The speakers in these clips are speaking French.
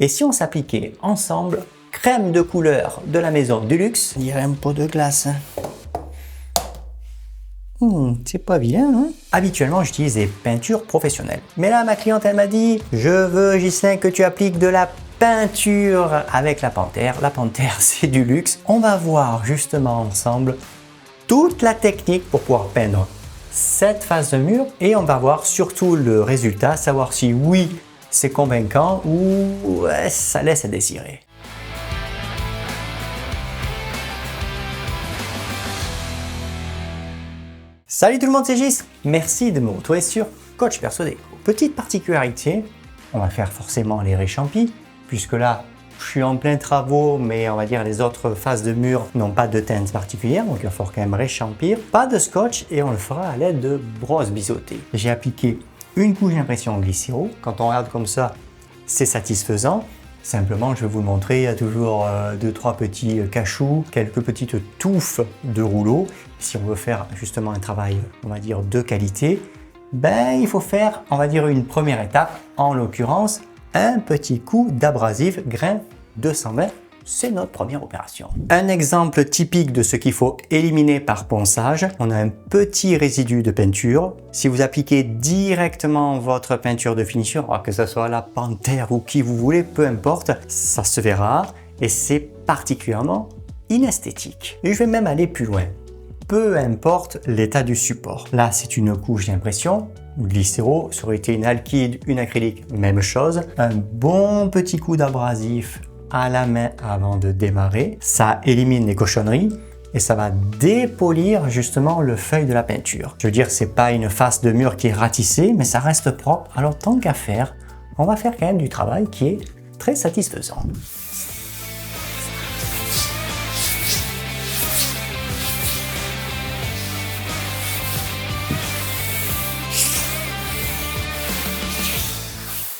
Et si on s'appliquait ensemble crème de couleur de la maison Dulux? Il y a un pot de glace. C'est pas bien, hein? Habituellement, j'utilise des peintures professionnelles. Mais là, ma cliente, elle m'a dit « Je veux, Ghislain, que tu appliques de la peinture avec la Panthère. » La Panthère, c'est du luxe. On va voir justement ensemble toute la technique pour pouvoir peindre cette face de mur et on va voir surtout le résultat, savoir si oui, c'est convaincant ou ça laisse à désirer. Salut tout le monde, c'est Gis. Merci de me retrouver sur Coach Perso Déco. Petite particularité, on va faire forcément les réchampis, puisque là, je suis en plein travaux, mais on va dire les autres faces de mur n'ont pas de teinte particulière, donc il va falloir quand même réchampir. Pas de scotch et on le fera à l'aide de brosse biseautée. J'ai appliqué une couche d'impression en glycéro. Quand on regarde comme ça, c'est satisfaisant. Simplement, je vais vous le montrer, il y a toujours 2-3 petits cachous, quelques petites touffes de rouleau. Si on veut faire justement un travail, on va dire, de qualité, il faut faire, on va dire, une première étape, en l'occurrence, un petit coup d'abrasif grain 220. C'est notre première opération. Un exemple typique de ce qu'il faut éliminer par ponçage, on a un petit résidu de peinture. Si vous appliquez directement votre peinture de finition, que ce soit la Panthère ou qui vous voulez, peu importe, ça se verra et c'est particulièrement inesthétique. Et je vais même aller plus loin. Peu importe l'état du support. Là, c'est une couche d'impression, glycéro, ça aurait été une alkyd, une acrylique, même chose. Un bon petit coup d'abrasif à la main avant de démarrer, ça élimine les cochonneries et ça va dépolir justement le feuille de la peinture. Je veux dire, c'est pas une face de mur qui est ratissée, mais ça reste propre. Alors tant qu'à faire, on va faire quand même du travail qui est très satisfaisant.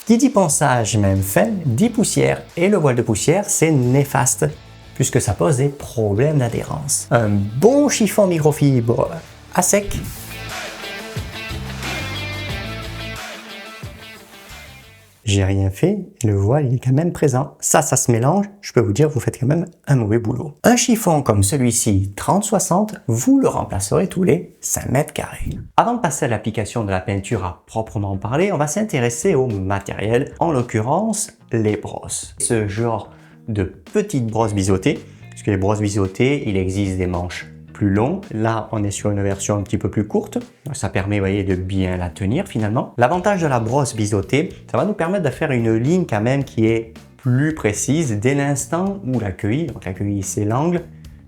Qui dit ponçage même fait, dit poussière. Et le voile de poussière, c'est néfaste, puisque ça pose des problèmes d'adhérence. Un bon chiffon microfibre à sec. J'ai rien fait, le voile il est quand même présent. Ça se mélange, je peux vous dire, vous faites quand même un mauvais boulot. Un chiffon comme celui-ci, 30-60, vous le remplacerez tous les 5 mètres carrés. Avant de passer à l'application de la peinture à proprement parler, on va s'intéresser au matériel, en l'occurrence les brosses. Ce genre de petites brosses biseautées, parce que les brosses biseautées, il existe des manches plus long. Là, on est sur une version un petit peu plus courte. Ça permet, vous voyez, de bien la tenir finalement. L'avantage de la brosse biseautée, ça va nous permettre de faire une ligne quand même qui est plus précise dès l'instant où la queuille, donc la queuille c'est l'angle,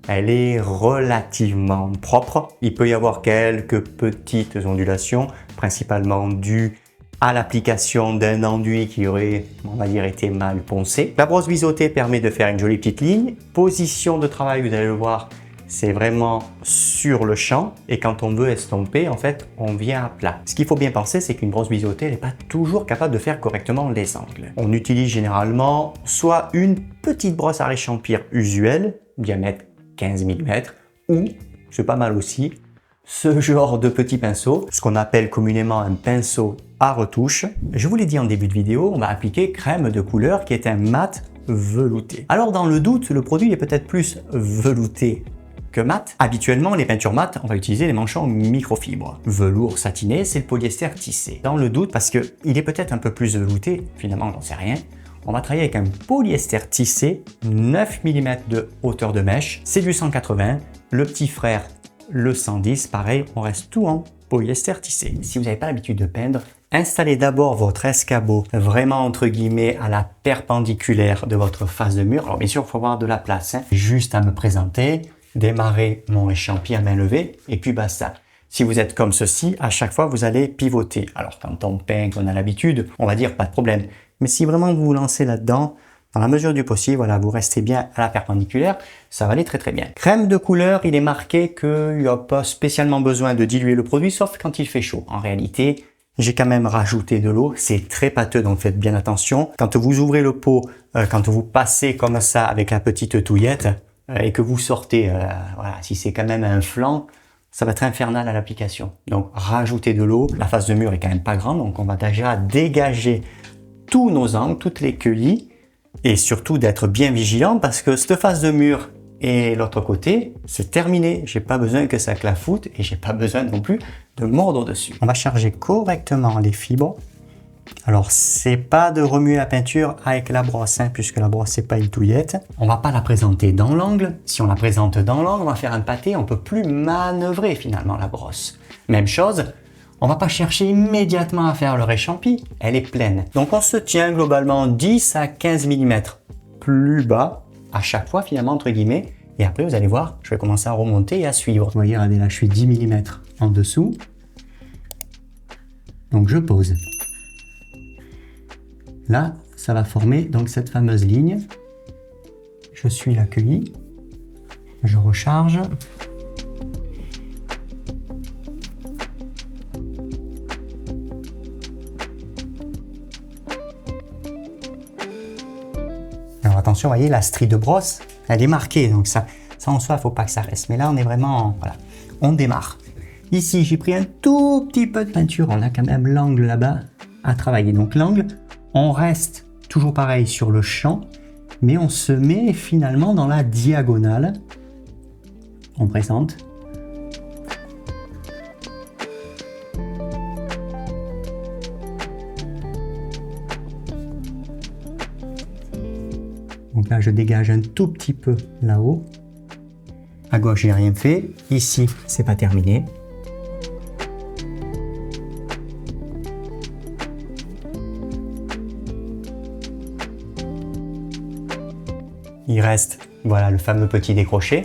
elle est relativement propre. Il peut y avoir quelques petites ondulations, principalement dues à l'application d'un enduit qui aurait, on va dire, été mal poncé. La brosse biseautée permet de faire une jolie petite ligne. Position de travail, vous allez le voir, c'est vraiment sur le champ et quand on veut estomper, en fait, on vient à plat. Ce qu'il faut bien penser, c'est qu'une brosse biseautée n'est pas toujours capable de faire correctement les angles. On utilise généralement soit une petite brosse à réchampir usuelle, diamètre 15 mm, ou, c'est pas mal aussi, ce genre de petit pinceau, ce qu'on appelle communément un pinceau à retouche. Je vous l'ai dit en début de vidéo, on va appliquer crème de couleur qui est un mat velouté. Alors dans le doute, le produit est peut-être plus velouté que mat. Habituellement, les peintures mat, on va utiliser les manchons microfibre. Velours satiné, c'est le polyester tissé. Dans le doute, parce qu'il est peut-être un peu plus velouté, finalement, j'en sais rien, on va travailler avec un polyester tissé, 9 mm de hauteur de mèche, c'est du 180, le petit frère, le 110, pareil, on reste tout en polyester tissé. Si vous n'avez pas l'habitude de peindre, installez d'abord votre escabeau vraiment entre guillemets à la perpendiculaire de votre face de mur. Alors bien sûr, il faut avoir de la place, hein. Juste à me présenter, démarrer mon réchampi à main levée et puis basta. Si vous êtes comme ceci, à chaque fois vous allez pivoter. Alors quand on peint, qu'on a l'habitude, on va dire pas de problème. Mais si vraiment vous vous lancez là-dedans, dans la mesure du possible, voilà, vous restez bien à la perpendiculaire, ça va aller très très bien. Crème de couleur, il est marqué qu'il n'y a pas spécialement besoin de diluer le produit, sauf quand il fait chaud. En réalité, j'ai quand même rajouté de l'eau, c'est très pâteux, donc faites bien attention. Quand vous ouvrez le pot, quand vous passez comme ça avec la petite touillette, et que vous sortez, voilà, si c'est quand même un flanc, ça va être infernal à l'application. Donc rajoutez de l'eau, la face de mur est quand même pas grande, donc on va déjà dégager tous nos angles, toutes les queuilles, Et surtout d'être bien vigilant parce que cette face de mur et l'autre côté, c'est terminé. J'ai pas besoin que ça clafoute et j'ai pas besoin non plus de mordre dessus. On va charger correctement les fibres. Alors, c'est pas de remuer la peinture avec la brosse, hein, puisque la brosse, c'est pas une touillette. On va pas la présenter dans l'angle. Si on la présente dans l'angle, on va faire un pâté, on peut plus manœuvrer finalement la brosse. Même chose, on va pas chercher immédiatement à faire le réchampi, elle est pleine. Donc, on se tient globalement 10 à 15 mm plus bas à chaque fois finalement, entre guillemets. Et après, vous allez voir, je vais commencer à remonter et à suivre. Vous voyez, regardez là, je suis 10 mm en dessous. Donc, je pose. Là, ça va former donc cette fameuse ligne. Je suis l'accueilli. Je recharge. Alors attention, vous voyez, la strie de brosse, elle est marquée. Donc ça en soi, il ne faut pas que ça reste. Mais là, on est vraiment... Voilà, on démarre. Ici, j'ai pris un tout petit peu de peinture. On a quand même l'angle là-bas à travailler. Donc l'angle... On reste toujours pareil sur le champ, mais on se met finalement dans la diagonale. On présente. Donc là, je dégage un tout petit peu là-haut. À gauche, j'ai rien fait. Ici, c'est pas terminé. Il reste, voilà, le fameux petit décroché,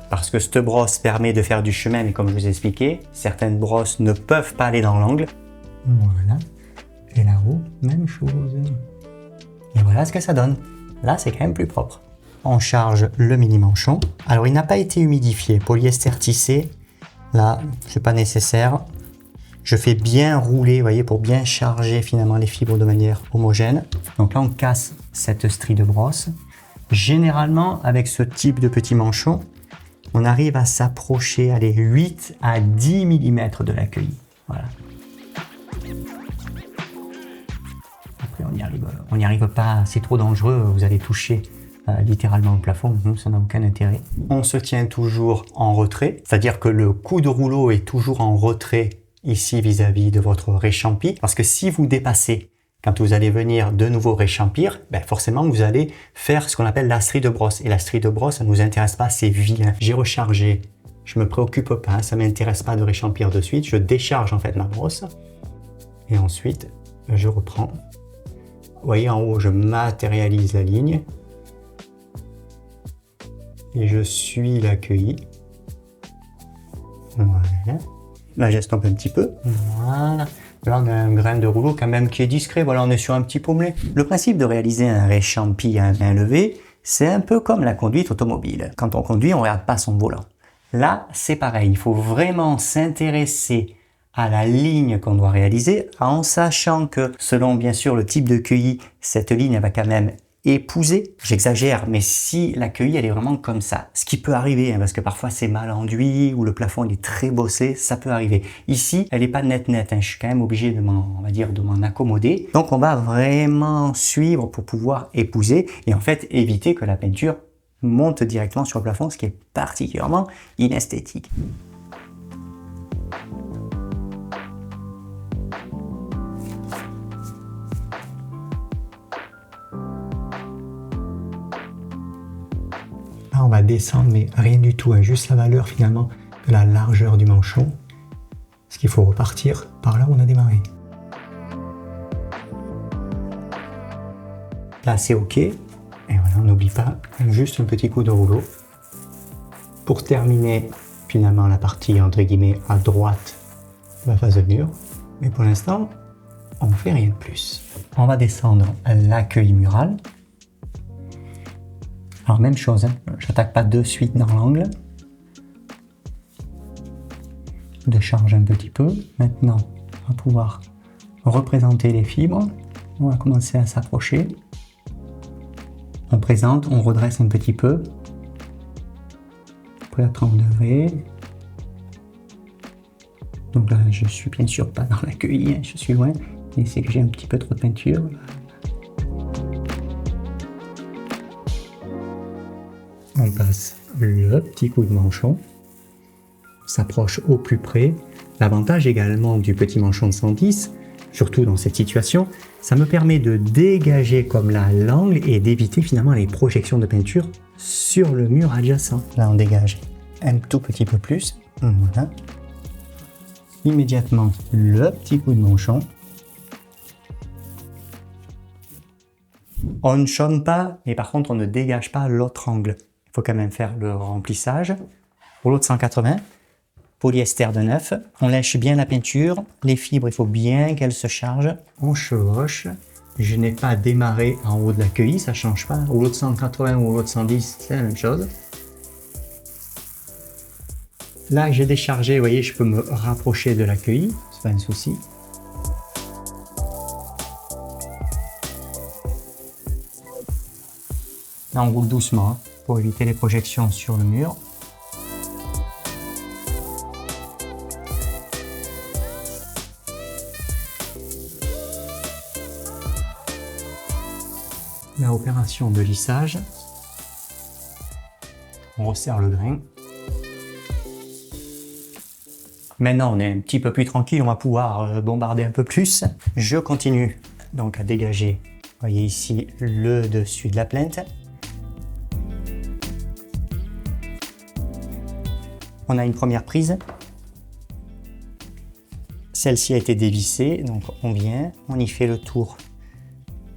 parce que cette brosse permet de faire du chemin, mais comme je vous ai expliqué, certaines brosses ne peuvent pas aller dans l'angle. Voilà, et là-haut, même chose. Et voilà ce que ça donne. Là, c'est quand même plus propre. On charge le mini manchon. Alors, il n'a pas été humidifié, polyester tissé. Là, c'est pas nécessaire. Je fais bien rouler, vous voyez, pour bien charger finalement les fibres de manière homogène. Donc là, on casse cette strie de brosse. Généralement, avec ce type de petit manchon, on arrive à s'approcher, allez, 8 à 10 mm de l'accueil. Voilà. Après, on n'y arrive pas, c'est trop dangereux, vous allez toucher littéralement le plafond, ça n'a aucun intérêt. On se tient toujours en retrait, c'est-à-dire que le coup de rouleau est toujours en retrait ici vis-à-vis de votre réchampi, parce que si vous dépassez, quand vous allez venir de nouveau réchampir, ben forcément vous allez faire ce qu'on appelle la strie de brosse. Et la strie de brosse, ça ne nous intéresse pas, c'est vilain. J'ai rechargé, je me préoccupe pas, ça ne m'intéresse pas de réchampir de suite. Je décharge en fait ma brosse. Et ensuite, je reprends. Vous voyez en haut, je matérialise la ligne. Et je suis l'accueilli. Voilà. Là, j'estompe un petit peu. Voilà. Là, on a un grain de rouleau quand même qui est discret. Voilà, on est sur un petit pommelé. Le principe de réaliser un réchampi à main levée, c'est un peu comme la conduite automobile. Quand on conduit, on ne regarde pas son volant. Là, c'est pareil. Il faut vraiment s'intéresser à la ligne qu'on doit réaliser, en sachant que selon bien sûr le type de cueilli, cette ligne elle va quand même épouser. J'exagère, mais si la cueillie elle est vraiment comme ça, ce qui peut arriver, hein, parce que parfois c'est mal enduit ou le plafond il est très bossé, ça peut arriver. Ici, elle n'est pas net, hein, je suis quand même obligé de m'en accommoder. Donc on va vraiment suivre pour pouvoir épouser et en fait éviter que la peinture monte directement sur le plafond, ce qui est particulièrement inesthétique. On va descendre, mais rien du tout, hein, juste la valeur finalement de la largeur du manchon. Parce qu'il faut repartir par là où on a démarré. Là c'est ok. Et voilà, on n'oublie pas, juste un petit coup de rouleau. Pour terminer finalement la partie entre guillemets à droite de la face de mur. Mais pour l'instant, on ne fait rien de plus. On va descendre l'accueil mural. Alors même chose, hein, j'attaque pas de suite dans l'angle. Je charge un petit peu. Maintenant, on va pouvoir représenter les fibres. On va commencer à s'approcher. On présente, on redresse un petit peu. Après à 30 degrés. Donc là, je suis bien sûr pas dans l'accueil, hein, je suis loin. Et c'est que j'ai un petit peu trop de peinture. on passe le petit coup de manchon, s'approche au plus près. L'avantage également du petit manchon de 110, surtout dans cette situation, ça me permet de dégager comme là l'angle et d'éviter finalement les projections de peinture sur le mur adjacent. Là on dégage un tout petit peu plus, voilà. Immédiatement le petit coup de manchon. On ne chôme pas, mais par contre on ne dégage pas l'autre angle. Il faut quand même faire le remplissage. Rouleau de 180, polyester de 9. On lèche bien la peinture. Les fibres, il faut bien qu'elles se chargent. On chevauche. Je n'ai pas démarré en haut de la queue, ça ne change pas. Rouleau de 180 ou rouleau de 110, c'est la même chose. Là, j'ai déchargé, vous voyez, je peux me rapprocher de la queue, c'est pas un souci. Là, on roule doucement hein, pour éviter les projections sur le mur. La opération de lissage. On resserre le grain. Maintenant, on est un petit peu plus tranquille, on va pouvoir bombarder un peu plus. Je continue donc à dégager, vous voyez ici, le dessus de la plinthe. On a une première prise. Celle-ci a été dévissée, donc on vient, on y fait le tour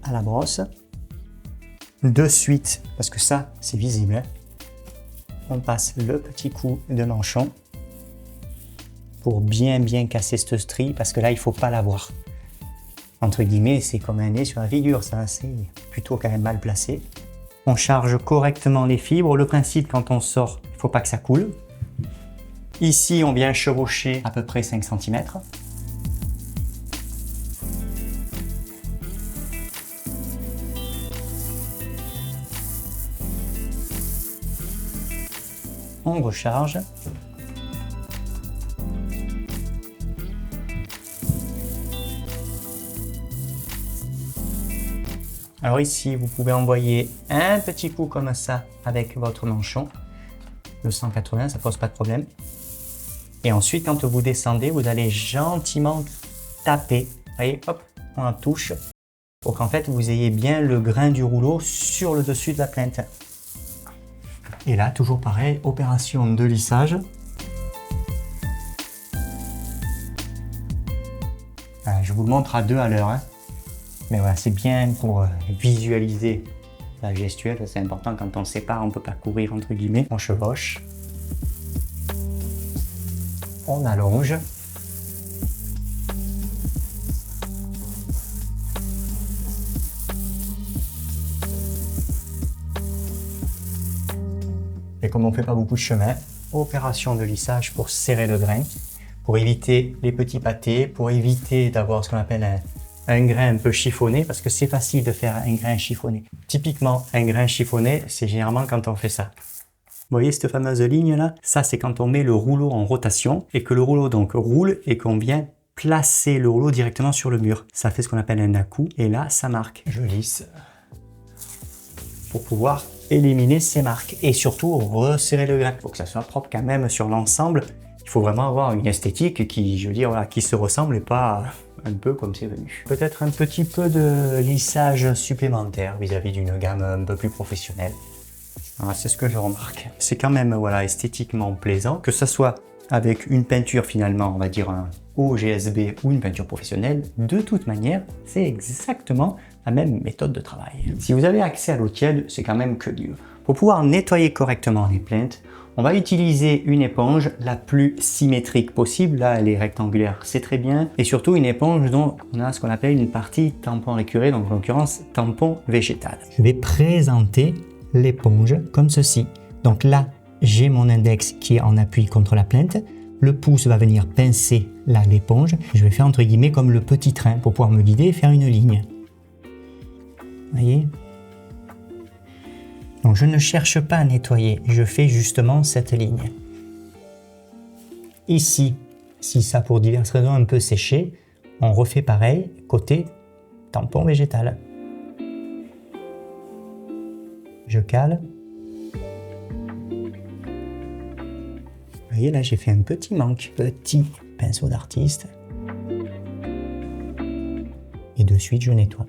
à la brosse. De suite, parce que ça, c'est visible, hein, on passe le petit coup de manchon pour bien casser cette strie, parce que là, il ne faut pas la voir. Entre guillemets, c'est comme un nez sur la figure, ça, c'est plutôt quand même mal placé. On charge correctement les fibres. Le principe, quand on sort, il ne faut pas que ça coule. Ici, on vient chevaucher à peu près 5 cm. On recharge. Alors ici, vous pouvez envoyer un petit coup comme ça avec votre manchon. Le 180, ça pose pas de problème. Et ensuite, quand vous descendez, vous allez gentiment taper. Vous voyez, hop, on touche. Pour qu'en fait, vous ayez bien le grain du rouleau sur le dessus de la plinthe. Et là, toujours pareil, opération de lissage. Voilà, je vous le montre à 2 à l'heure. Hein. Mais voilà, c'est bien pour visualiser la gestuelle. C'est important quand on sépare, on ne peut pas courir entre guillemets. On chevauche. On allonge. Et comme on ne fait pas beaucoup de chemin, opération de lissage pour serrer le grain, pour éviter les petits pâtés, pour éviter d'avoir ce qu'on appelle un grain un peu chiffonné, parce que c'est facile de faire un grain chiffonné. Typiquement, un grain chiffonné, c'est généralement quand on fait ça. Vous voyez cette fameuse ligne là? Ça, c'est quand on met le rouleau en rotation et que le rouleau donc roule et qu'on vient placer le rouleau directement sur le mur. Ça fait ce qu'on appelle un à-coup et là, ça marque. Je lisse pour pouvoir éliminer ces marques et surtout resserrer le grain. Il faut que ça soit propre quand même sur l'ensemble. Il faut vraiment avoir une esthétique qui, je veux dire, voilà, qui se ressemble et pas un peu comme c'est venu. Peut-être un petit peu de lissage supplémentaire vis-à-vis d'une gamme un peu plus professionnelle. C'est ce que je remarque. C'est quand même voilà, esthétiquement plaisant, que ce soit avec une peinture finalement, on va dire un OGSB ou une peinture professionnelle. De toute manière, c'est exactement la même méthode de travail. Si vous avez accès à l'eau tiède, c'est quand même que mieux. Pour pouvoir nettoyer correctement les plinthes, on va utiliser une éponge la plus symétrique possible. Là, elle est rectangulaire, c'est très bien. Et surtout une éponge dont on a ce qu'on appelle une partie tampon récuré, donc en l'occurrence tampon végétal. Je vais présenter l'éponge comme ceci. Donc là, j'ai mon index qui est en appui contre la plinthe. Le pouce va venir pincer là l'éponge. Je vais faire entre guillemets comme le petit train pour pouvoir me guider et faire une ligne. Vous voyez? Donc je ne cherche pas à nettoyer, je fais justement cette ligne. Ici, si ça pour diverses raisons un peu séché, on refait pareil côté tampon végétal. Je cale. voyez là, j'ai fait un petit manque. Petit pinceau d'artiste. Et de suite, je nettoie.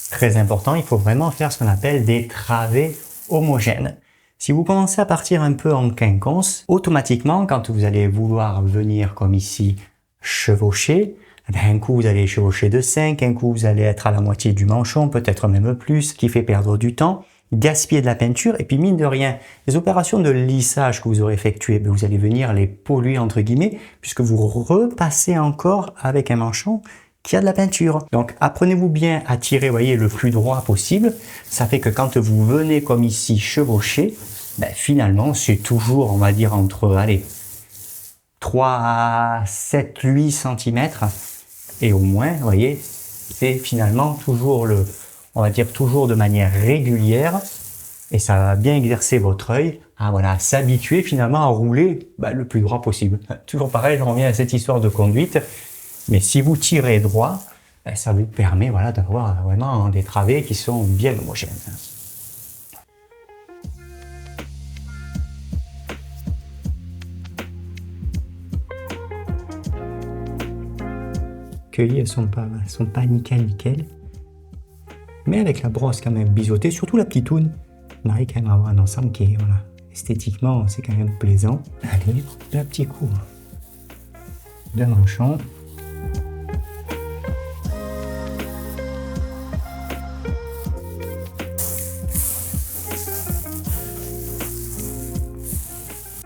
Très important, il faut vraiment faire ce qu'on appelle des travées homogènes. Si vous commencez à partir un peu en quinconce, automatiquement, quand vous allez vouloir venir comme ici, chevaucher, un coup vous allez chevaucher de 5, un coup vous allez être à la moitié du manchon, peut-être même plus, ce qui fait perdre du temps, gaspiller de la peinture, et puis mine de rien, les opérations de lissage que vous aurez effectuées, vous allez venir les polluer entre guillemets, puisque vous repassez encore avec un manchon qui a de la peinture. Donc apprenez-vous bien à tirer, voyez, le plus droit possible. Ça fait que quand vous venez comme ici chevaucher, finalement c'est toujours, on va dire, entre, allez, 3 à 7, 8 cm. Et au moins, vous voyez, c'est finalement toujours on va dire toujours de manière régulière. Et ça va bien exercer votre œil à voilà, s'habituer finalement à rouler le plus droit possible. Toujours pareil, je reviens à cette histoire de conduite. Mais si vous tirez droit, ça vous permet voilà, d'avoir vraiment des travées qui sont bien homogènes. Cueillies, elles sont pas nickel. Mais avec la brosse quand même biseautée, surtout la petite toune, on arrive quand même à avoir un ensemble qui est, voilà, esthétiquement, c'est quand même plaisant. Allez, un petit coup de manchon.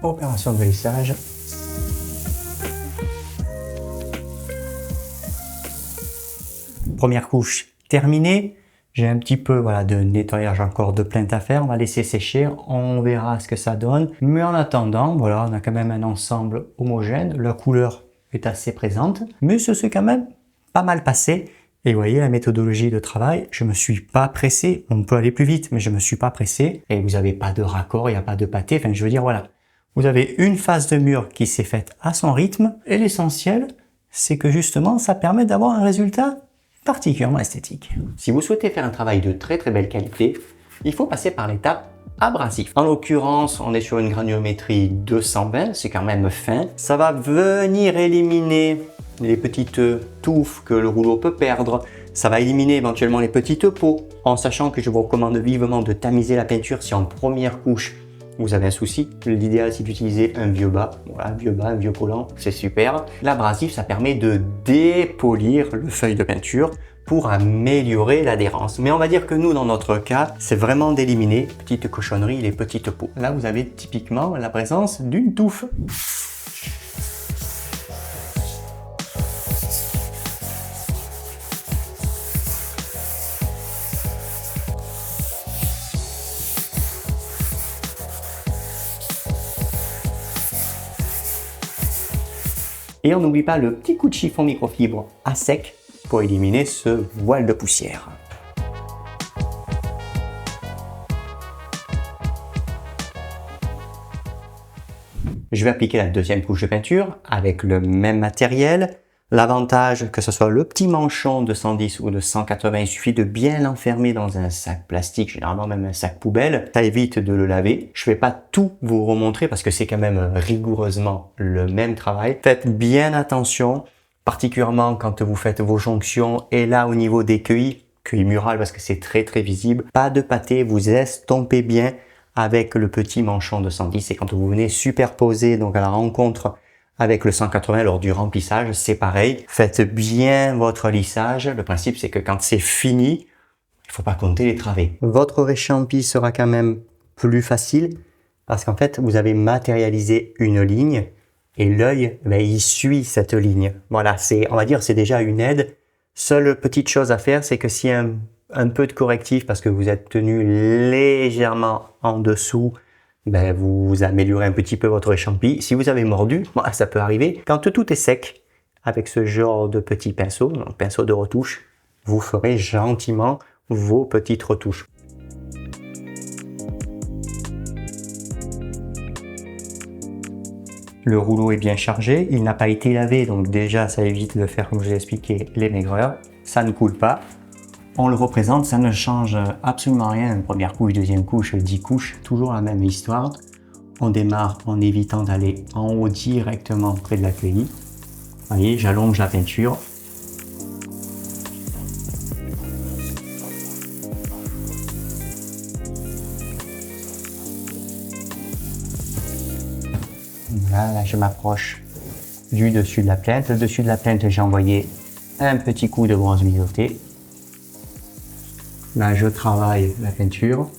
Opération de lissage. Première couche terminée. J'ai un petit peu voilà, de nettoyage encore de plainte à faire. On va laisser sécher. On verra ce que ça donne. Mais en attendant, voilà, on a quand même un ensemble homogène. La couleur est assez présente. Mais ce s'est quand même pas mal passé. Et vous voyez la méthodologie de travail. Je me suis pas pressé. On peut aller plus vite, mais je me suis pas pressé. Et vous n'avez pas de raccord, il n'y a pas de pâté. Enfin, je veux dire, voilà. Vous avez une phase de mur qui s'est faite à son rythme. Et l'essentiel, c'est que justement, ça permet d'avoir un résultat particulièrement esthétique. Si vous souhaitez faire un travail de très belle qualité, il faut passer par l'étape abrasif. En l'occurrence, on est sur une granulométrie 220, c'est quand même fin. Ça va venir éliminer les petites touffes que le rouleau peut perdre. Ça va éliminer éventuellement les petites peaux, en sachant que je vous recommande vivement de tamiser la peinture si en première couche vous avez un souci. L'idéal, c'est d'utiliser un vieux bas. Voilà, un vieux bas, un vieux collant, c'est super. L'abrasif, ça permet de dépolir le feuille de peinture pour améliorer l'adhérence. Mais on va dire que nous, dans notre cas, c'est vraiment d'éliminer petites cochonneries, les petites peaux. Là, vous avez typiquement la présence d'une touffe. Et on n'oublie pas le petit coup de chiffon microfibre à sec pour éliminer ce voile de poussière. Je vais appliquer la deuxième couche de peinture avec le même matériel. L'avantage, que ce soit le petit manchon de 110 ou de 180, il suffit de bien l'enfermer dans un sac plastique, généralement même un sac poubelle. Ça évite de le laver. Je ne vais pas tout vous remontrer parce que c'est quand même rigoureusement le même travail. Faites bien attention, particulièrement quand vous faites vos jonctions et là au niveau des cueillis murales parce que c'est très visible. Pas de pâté, vous estompez bien avec le petit manchon de 110 et quand vous venez superposer donc à la rencontre avec le 180 lors du remplissage, c'est pareil. Faites bien votre lissage. Le principe, c'est que quand c'est fini, il faut pas compter les travées. Votre réchampi sera quand même plus facile parce qu'en fait, vous avez matérialisé une ligne et l'œil, il suit cette ligne. Voilà, on va dire, c'est déjà une aide. Seule petite chose à faire, c'est que s'il y a un peu de correctif parce que vous êtes tenu légèrement en dessous, vous améliorez un petit peu votre échampi. Si vous avez mordu, ça peut arriver. Quand tout est sec, avec ce genre de petit pinceau, donc pinceau de retouche, vous ferez gentiment vos petites retouches. Le rouleau est bien chargé, il n'a pas été lavé, donc déjà ça évite de faire, comme je vous ai expliqué, les maigreurs. Ça ne coule pas. On le représente, ça ne change absolument rien. Première couche, deuxième couche, 10 couches, toujours la même histoire. On démarre en évitant d'aller en haut directement près de l'accueilli. Vous voyez, j'allonge la peinture. Là, je m'approche du dessus de la plainte. Le dessus de la plainte, j'ai envoyé un petit coup de bronze mijoté. Là, je travaille la peinture.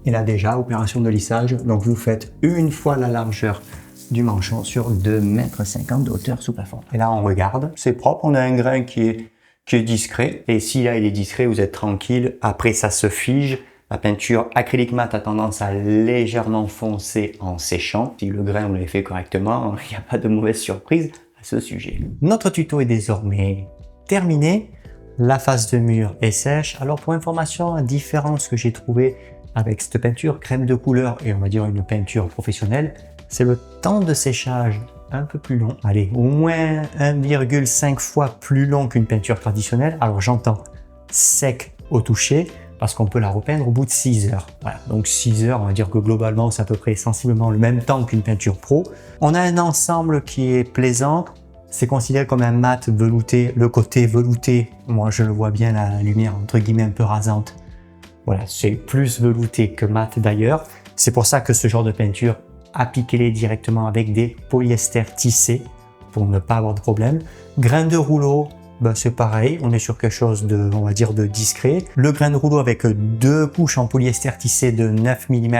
Et là déjà, opération de lissage. Donc vous faites une fois la largeur du manchon sur 2,50 m de hauteur sous plafond. Et là, on regarde, c'est propre, on a un grain qui est discret. Et si là, il est discret, vous êtes tranquille. Après, ça se fige. La peinture acrylique mat a tendance à légèrement foncer en séchant. Si le grain, vous l'avez fait correctement, il n'y a pas de mauvaise surprise à ce sujet. Notre tuto est désormais terminé. La face de mur est sèche. Alors pour information, la différence que j'ai trouvée avec cette peinture crème de couleur et on va dire une peinture professionnelle, c'est le temps de séchage un peu plus long. Allez, au moins 1,5 fois plus long qu'une peinture traditionnelle. Alors j'entends sec au toucher parce qu'on peut la repeindre au bout de 6 heures. Voilà, donc 6 heures, on va dire que globalement c'est à peu près sensiblement le même temps qu'une peinture pro. On a un ensemble qui est plaisant. C'est considéré comme un mat velouté. Le côté velouté, moi je le vois bien, la lumière entre guillemets un peu rasante. Voilà, c'est plus velouté que mat d'ailleurs. C'est pour ça que ce genre de peinture, appliquez-les directement avec des polyester tissés pour ne pas avoir de problème. Grain de rouleau, ben c'est pareil, on est sur quelque chose de, on va dire, de discret. Le grain de rouleau avec 2 couches en polyester tissé de 9 mm,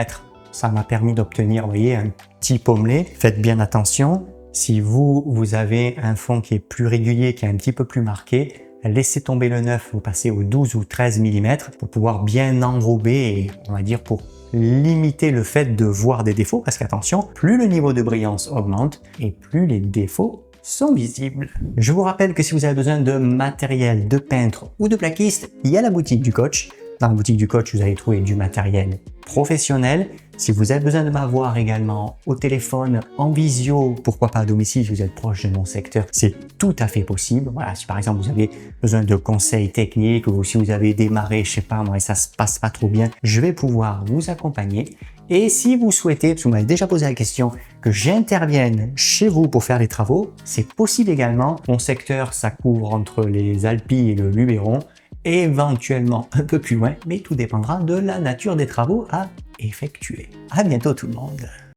ça m'a permis d'obtenir, vous voyez, un petit pommelé. Faites bien attention. Si vous avez un fond qui est plus régulier, qui est un petit peu plus marqué, laissez tomber le 9, vous passez au 12 ou 13 mm pour pouvoir bien enrober et on va dire pour limiter le fait de voir des défauts parce qu'attention, plus le niveau de brillance augmente et plus les défauts sont visibles. Je vous rappelle que si vous avez besoin de matériel de peintre ou de plaquiste, il y a la boutique du coach. Dans la boutique du coach, vous allez trouver du matériel professionnel. Si vous avez besoin de m'avoir également au téléphone, en visio, pourquoi pas à domicile si vous êtes proche de mon secteur, c'est tout à fait possible. Voilà, si par exemple vous avez besoin de conseils techniques ou si vous avez démarré, je sais pas moi, et ça se passe pas trop bien, je vais pouvoir vous accompagner. Et si vous souhaitez, parce que vous m'avez déjà posé la question, que j'intervienne chez vous pour faire les travaux, c'est possible également. Mon secteur, ça couvre entre les Alpilles et le Luberon, éventuellement un peu plus loin, mais tout dépendra de la nature des travaux à effectuer. À bientôt tout le monde.